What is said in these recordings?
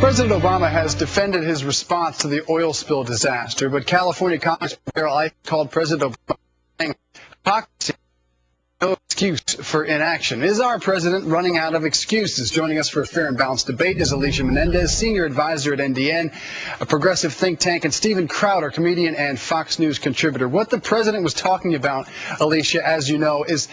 President Obama has defended his response to the oil spill disaster, but California Congressman Alicia called President Obama hypocrisy. No excuse for inaction. Is our president running out of excuses? Joining us for a fair and balanced debate is Alicia Menendez, senior advisor at NDN, a progressive think tank, and Steven Crowder, comedian and Fox News contributor. What the president was talking about, Alicia, as you know, is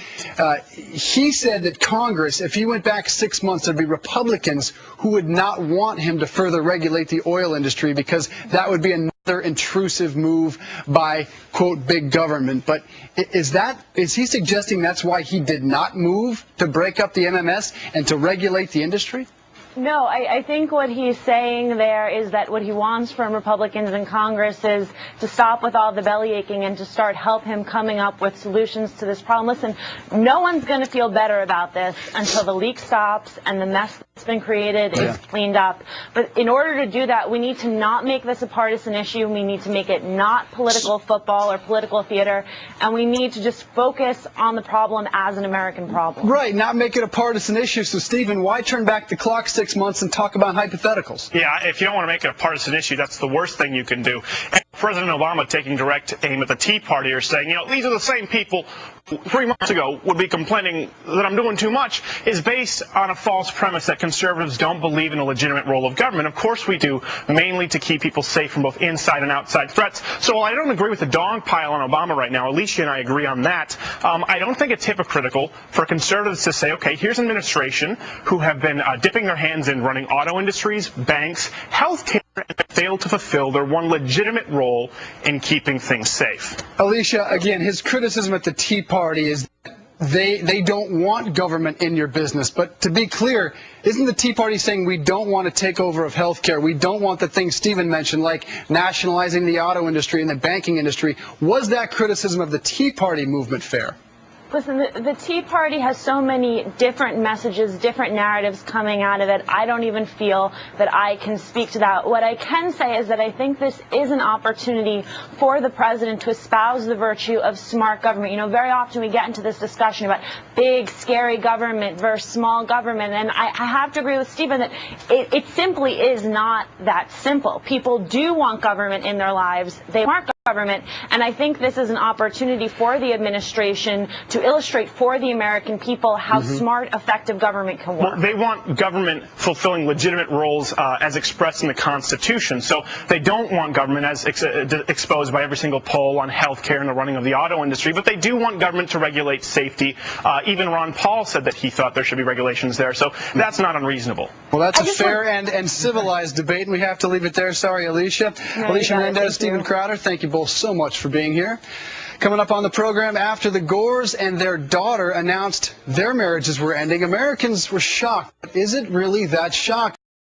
he said that Congress, if he went back 6 months, there'd be Republicans who would not want him to further regulate the oil industry because that would be another intrusive move by, quote, big government. But is he suggesting that's why he did not move to break up the MMS and to regulate the industry? No, I think what he's saying there is that what he wants from Republicans in Congress is to stop with all the belly aching and to start help him coming up with solutions to this problem. Listen, no one's going to feel better about this until the leak stops and the mess that's been created is cleaned up. But in order to do that, we need to not make this a partisan issue. We need to make it not political football or political theater. And we need to just focus on the problem as an American problem. Right, not make it a partisan issue. So, Stephen, why turn back the clock 6 months and talk about hypotheticals? Yeah, if you don't want to make it a partisan issue, that's the worst thing you can do. And President Obama taking direct aim at the Tea Party or saying, these are the same people 3 months ago would be complaining that I'm doing too much is based on a false premise that conservatives don't believe in a legitimate role of government. Of course we do, mainly to keep people safe from both inside and outside threats. So while I don't agree with the dog pile on Obama right now, Alicia and I agree on that, I don't think it's hypocritical for conservatives to say, okay, here's an administration who have been dipping their hands in running auto industries, banks, healthcare, and failed to fulfill their one legitimate role in keeping things safe. Alicia, again, his criticism at the Tea Party is they don't want government in your business. But to be clear, isn't the Tea Party saying we don't want a takeover of healthcare? We don't want the things Stephen mentioned, like nationalizing the auto industry and the banking industry. Was that criticism of the Tea Party movement fair? Listen, the Tea Party has so many different messages, different narratives coming out of it. I don't even feel that I can speak to that. What I can say is that I think this is an opportunity for the president to espouse the virtue of smart government. Very often we get into this discussion about big, scary government versus small government, and I have to agree with Stephen that it simply is not that simple. People do want government in their lives. They want government, and I think this is an opportunity for the administration to illustrate for the American people how smart, effective government can work. Well, they want government fulfilling legitimate roles as expressed in the Constitution. So they don't want government as exposed by every single poll on health care and the running of the auto industry, but they do want government to regulate safety. Even Ron Paul said that he thought there should be regulations there, so that's not unreasonable. Well, that's a fair and civilized debate, and we have to leave it there. Sorry, Alicia. No, Alicia Menendez, Steven Crowder, thank you both so much for being here. Coming up on the program, after the Gores and their daughter announced their marriages were ending, Americans were shocked. But is it really that shocking?